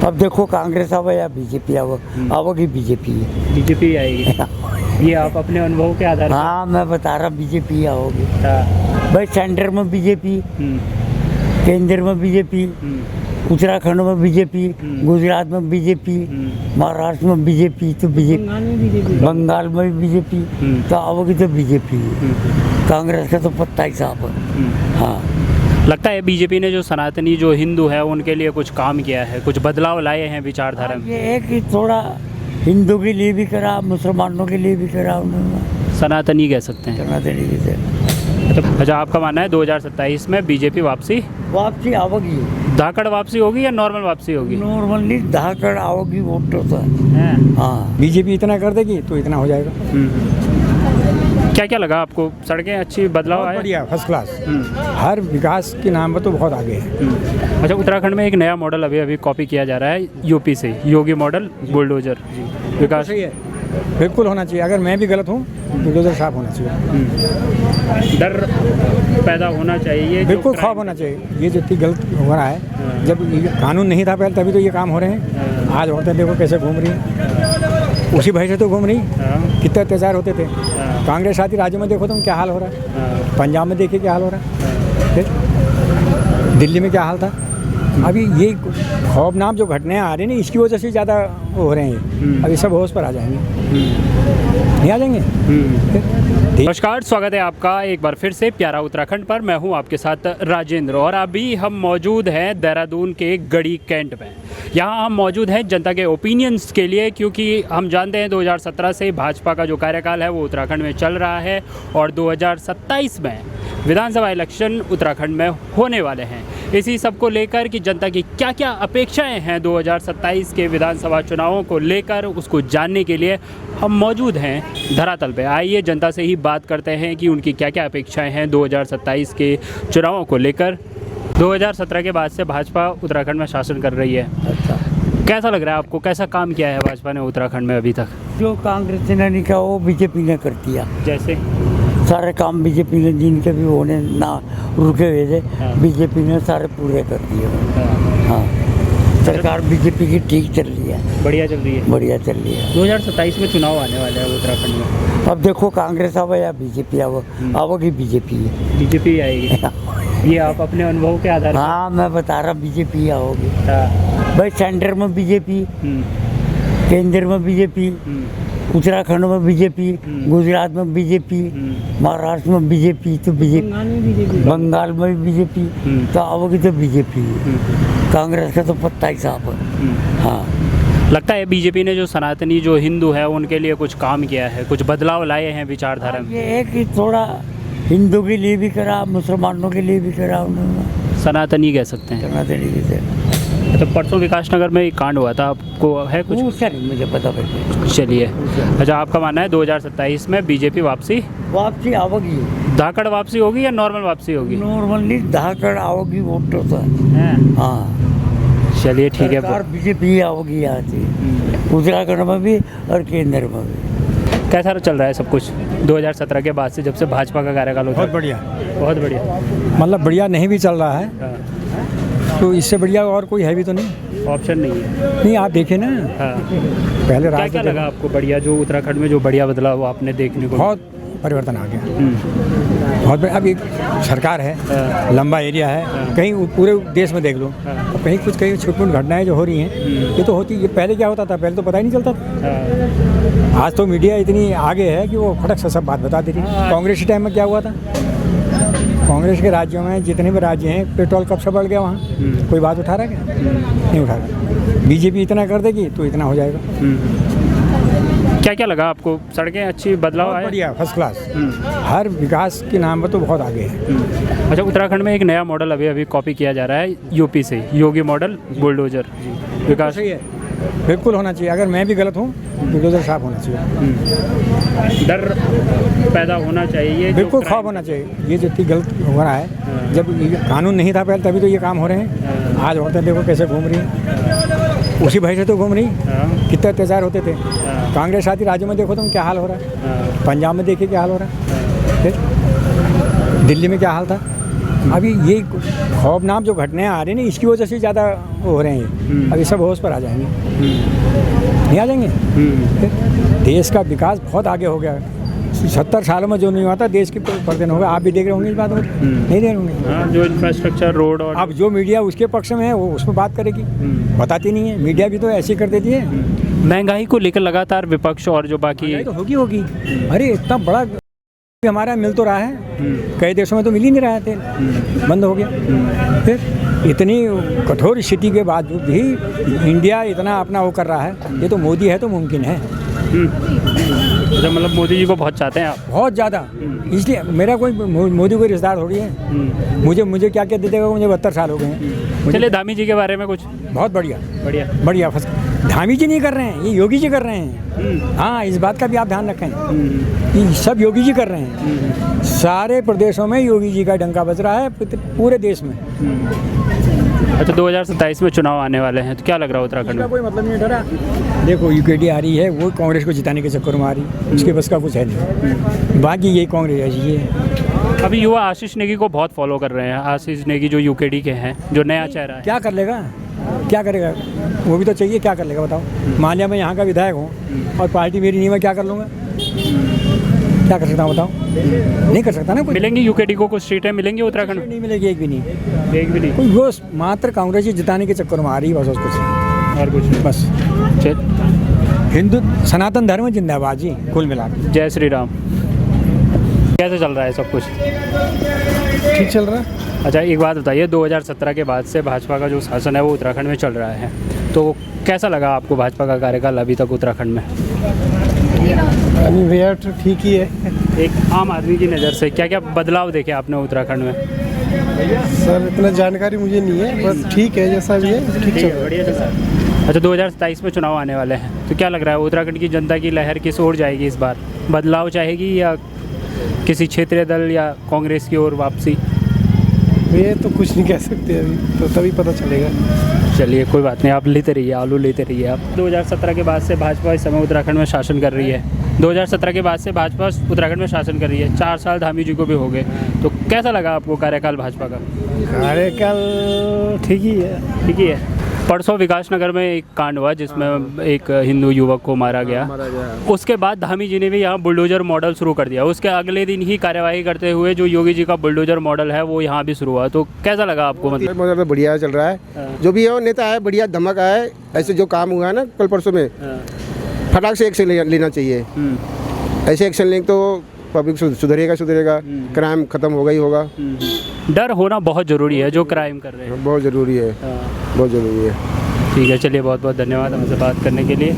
अब देखो कांग्रेस आवे या बीजेपी आवेगी बीजेपी। बीजेपी आएगी। ये आप अपने अनुभव के आधार पर? हाँ मैं बता रहा बीजेपी आओगी। हाँ। भाई सेंटर में बीजेपी, केंद्र में बीजेपी, उत्तराखंड में बीजेपी, गुजरात में बीजेपी, महाराष्ट्र में बीजेपी, तो बीजेपी बंगाल में भी बीजेपी, तो आओगी तो बीजेपी। कांग्रेस का तो पत्ता ही साफ है। हाँ लगता है बीजेपी ने जो सनातनी जो हिंदू है उनके लिए कुछ काम किया है, कुछ बदलाव लाए हैं विचारधारा में। ये है कि थोड़ा हिंदू के लिए भी करा, मुसलमानों के लिए भी करा उन्होंने। सनातनी कह सकते हैं। सनातनी से अच्छा आपका मानना है 2027 में बीजेपी वापसी आओगी। धाकड़ वापसी होगी या नॉर्मल वापसी होगी? नॉर्मली धाकड़ आओगी वोट तो है। हाँ बीजेपी इतना कर देगी तो इतना हो जाएगा। क्या क्या लगा आपको? सड़कें अच्छी बदलाव आए? बढ़िया फर्स्ट क्लास। हर विकास के नाम पर तो बहुत आगे है। अच्छा उत्तराखंड में एक नया मॉडल अभी कॉपी किया जा रहा है यूपी से, योगी मॉडल बुलडोजर विकास। सही है, बिल्कुल होना चाहिए। अगर मैं भी गलत हूँ बुलडोजर साफ होना चाहिए। डर पैदा होना चाहिए, बिल्कुल खौफ होना चाहिए। ये जितनी गलत हो रहा है, जब ये कानून नहीं था पहले तभी तो ये काम हो रहे हैं। आज औरतें देखो कैसे घूम रही हैं, उसी भय से तो घूम रही। कितने अत्याचार होते थे। कांग्रेस आदि राज्यों में देखो तुम क्या हाल हो रहा है। पंजाब में देखिए क्या हाल हो रहा है, फिर दिल्ली में क्या हाल था। अभी ये खौफनाक जो घटनाएं आ रही हैं इसकी वजह से ज़्यादा हो रहे हैं। अभी सब होश पर आ जाएंगे, नहीं आ जाएंगे। नमस्कार, स्वागत है आपका एक बार फिर से प्यारा उत्तराखंड पर। मैं हूं आपके साथ राजेंद्र और अभी हम मौजूद हैं देहरादून के गढ़ी कैंट में। यहां हम मौजूद हैं जनता के ओपिनियंस के लिए, क्योंकि हम जानते हैं 2017 से भाजपा का जो कार्यकाल है वो उत्तराखंड में चल रहा है और 2027 में विधानसभा इलेक्शन उत्तराखंड में होने वाले हैं। इसी सब को लेकर कि जनता की क्या क्या अपेक्षाएं हैं 2027 के विधानसभा चुनावों को लेकर, उसको जानने के लिए हम मौजूद हैं धरातल पे। आइए जनता से ही बात करते हैं कि उनकी क्या क्या अपेक्षाएं हैं 2027 के चुनावों को लेकर। 2017 के बाद से भाजपा उत्तराखंड में शासन कर रही है। अच्छा कैसा लग रहा है आपको? कैसा काम किया है भाजपा ने उत्तराखंड में अभी तक? जो कांग्रेस ने नहीं किया वो बीजेपी ने कर दिया। जैसे सारे काम बीजेपी ने जिनके भी होने ना रुके हुए थे, बीजेपी ने सारे पूरे कर दिए। हाँ सरकार बीजेपी की ठीक चल रही है, बढ़िया चल रही है। बढ़िया चल रही है। 2027 में चुनाव आने वाले हैं उत्तराखंड में। अब देखो कांग्रेस आवे या बीजेपी आवेगी बीजेपी। बीजेपी आएगी। ये आप अपने अनुभव के आधार पर? हाँ मैं बता रहा बीजेपी आओगी। हाँ। भाई सेंटर में बीजेपी, केंद्र में बीजेपी, उत्तराखंड में बीजेपी, गुजरात में बीजेपी, महाराष्ट्र में बीजेपी, तो बीजेपी बंगाल में भी बीजेपी, तो आओगी तो बीजेपी। कांग्रेस का तो पत्ता ही साफ है। हाँ लगता है बीजेपी ने जो सनातनी जो हिंदू है उनके लिए कुछ काम किया है, कुछ बदलाव लाए हैं विचारधारा में। ये है कि थोड़ा हिंदू के लिए भी करा, मुसलमानों के लिए भी करा उन्होंने। सनातनी कह सकते हैं। सनातनी से तो परसों विकास नगर में एक कांड हुआ था, आपको है कुछ? सर मुझे पता पड़े। चलिए अच्छा आपका मानना है 2027 में बीजेपी वापसी आओगी। धाकड़ वापसी होगी या नॉर्मल वापसी होगी? नॉर्मली धाकड़ आओगी वोट तो है। हाँ चलिए ठीक है। बीजेपी आओगी यहाँ से, उत्तराखंड में भी और केंद्र में भी। कैसा चल रहा है सब कुछ 2017 के बाद से, जब से भाजपा का कार्यकाल होता है? बहुत बढ़िया, बहुत बढ़िया। मतलब बढ़िया नहीं भी चल रहा है तो इससे बढ़िया और कोई है भी तो नहीं, ऑप्शन नहीं है। नहीं आप देखें ना। हाँ। पहले क्या क्या लगा आपको बढ़िया, जो उत्तराखंड में जो बढ़िया बदलाव आपने देखने को? बहुत परिवर्तन आ गया। बहुत अब एक सरकार है, लंबा एरिया है, कहीं पूरे देश में देख लो, कहीं कुछ कहीं छोटी घटनाएं जो हो रही हैं ये तो होती। ये पहले क्या होता था? पहले तो पता ही नहीं चलता था। आज तो मीडिया इतनी आगे है कि वो फटक से सब बात बता देती। कांग्रेस के टाइम में क्या हुआ था? कांग्रेस के राज्यों में जितने भी राज्य हैं पेट्रोल कब से बढ़ गया वहाँ? कोई बात उठा रहा है क्या? नहीं उठा रहा। बीजेपी इतना कर देगी तो इतना हो जाएगा। क्या क्या लगा आपको? सड़कें अच्छी बदलाव आए? बढ़िया फर्स्ट क्लास। हर विकास के नाम पर तो बहुत आगे है। अच्छा उत्तराखंड में एक नया मॉडल अभी कॉपी किया जा रहा है यूपी से, योगी मॉडल बुलडोजर विकास। सही है, बिल्कुल होना चाहिए। अगर मैं भी गलत हूँ बुलडोजर साफ होना चाहिए। डर पैदा होना चाहिए, बिल्कुल खौफ होना चाहिए। ये जितनी गलत हो रहा है, जब ये कानून नहीं था पहले तभी तो ये काम हो रहे हैं। आज औरतें देखो कैसे घूम रही हैं, उसी भय से तो घूम रही। कितने अत्याचार होते थे। कांग्रेस आदि राज्यों में देखो तुम क्या हाल हो रहा है। पंजाब में देखिए क्या हाल हो रहा है, फिर दिल्ली में क्या हाल था। अभी ये खौफनाक जो घटनाएं आ रही हैं ना, इसकी वजह से ज़्यादा हो रहे हैं। अभी सब होश पर आ जाएंगे, नहीं आ जाएंगे। देश का विकास बहुत आगे हो गया। 70 सालों में जो नहीं हुआ था देश के परिवर्तन होगा। आप भी देख रहे होंगे इस बात को, नहीं देख रहे होंगे। जो इंफ्रास्ट्रक्चर, रोड और अब जो मीडिया उसके पक्ष में है वो उसमें बात करेगी, बताती नहीं है। मीडिया भी तो ऐसे ही कर देती है। महंगाई को लेकर लगातार विपक्ष और जो बाकी तो होगी। अरे इतना बड़ा हमारा मिल तो रहा है, कई देशों में तो मिल ही नहीं रहा है, तेल बंद हो गया। फिर इतनी कठोर स्थिति के बावजूद भी इंडिया इतना अपना वो कर रहा है, ये तो मोदी है तो मुमकिन है। अच्छा, मतलब मोदी जी को बहुत चाहते हैं आप? बहुत ज़्यादा। इसलिए मेरा कोई मोदी कोई रिश्तेदार थोड़ी है। मुझे क्या क्या दे देगा, मुझे 72 साल हो गए हैं। चलिए धामी जी के बारे में कुछ। बहुत बढ़िया बढ़िया बढ़िया। धामी जी नहीं कर रहे हैं, ये योगी जी कर रहे हैं। हाँ, इस बात का भी आप ध्यान रखें, ये सब योगी जी कर रहे हैं। सारे प्रदेशों में योगी जी का डंका बज रहा है, पूरे देश में। अच्छा, 2027 में चुनाव आने वाले हैं, तो क्या लग रहा है उत्तराखंड इसका में? कोई मतलब नहीं डरा। देखो यूकेडी आ रही है, वो कांग्रेस को जिताने के चक्कर में आ रही है, उसके बस का कुछ है नहीं। बाकी ये कांग्रेस ऐसी है। अभी युवा आशीष नेगी को बहुत फॉलो कर रहे हैं। आशीष नेगी जो यूकेडी के हैं, जो नया चेहरा है। क्या कर लेगा, क्या करेगा, वो भी तो चाहिए। क्या कर लेगा बताओ। मान लिया मैं यहाँ का विधायक हूँ और पार्टी मेरी नहीं, मैं क्या कर लूँगा, क्या कर सकता हूँ बताओ। नहीं कर सकता ना कोई। मिलेंगी यूकेडी को कुछ सीटें मिलेंगी उत्तराखंड में? नहीं मिलेगी, एक भी नहीं। एक भी नहीं। कोई वो मात्र कांग्रेस ही जिताने के चक्कर में आ रही है, बस और कुछ नहीं। और कुछ नहीं। बस चल, हिंदू सनातन धर्म जिंदाबाद जी, कुल मिला के। जय श्री राम। कैसे चल रहा है सब कुछ? ठीक चल रहा है। अच्छा, एक बात बताइए, 2017 के बाद से भाजपा का जो शासन है वो उत्तराखंड में चल रहा है, तो कैसा लगा आपको भाजपा का कार्यकाल अभी तक उत्तराखंड में? अनिल भैया तो ठीक ही है। एक आम आदमी की नज़र से क्या क्या बदलाव देखे आपने उत्तराखंड में? सर इतना जानकारी मुझे नहीं है, पर ठीक है जैसा भी है, ठीक चल रहा है। बढ़िया चल रहा है। अच्छा, 2027 में चुनाव आने वाले हैं, तो क्या लग रहा है उत्तराखंड की जनता की लहर किस ओर जाएगी इस बार? बदलाव चाहेगी या किसी क्षेत्रीय दल या कांग्रेस की ओर वापसी? ये तो कुछ नहीं कह सकते अभी, तो तभी पता चलेगा। चलिए कोई बात नहीं, आप लेते रहिए, आलू लेते रहिए आप। 2017 के बाद से भाजपा इस समय उत्तराखंड में शासन कर रही है। 2017 के बाद से भाजपा उत्तराखंड में शासन कर रही है। 4 साल धामी जी को भी हो गए, तो कैसा लगा आपको कार्यकाल भाजपा का? कार्यकाल ठीक ही है। ठीक ही है। परसों विकासनगर में एक कांड हुआ जिसमें एक हिंदू युवक को मारा गया। उसके बाद धामी जी ने भी यहाँ बुलडोजर मॉडल शुरू कर दिया। उसके अगले दिन ही कार्यवाही करते हुए जो योगी जी का बुलडोजर मॉडल है वो यहाँ भी शुरू हुआ। तो कैसा लगा आपको? मतलब बढ़िया चल रहा है, जो भी है वो नेता है, बढ़िया धमक है। ऐसे जो काम हुआ है ना कल परसों में, फटाक से एक्शन लेना चाहिए। ऐसे एक्शन लेंगे तो पब्लिक सुधरेगा, क्राइम खत्म होगा ही होगा। डर होना बहुत ज़रूरी है जो क्राइम कर रहे हैं, बहुत ज़रूरी है, बहुत ज़रूरी है। ठीक है, चलिए बहुत बहुत धन्यवाद हमसे बात करने के लिए।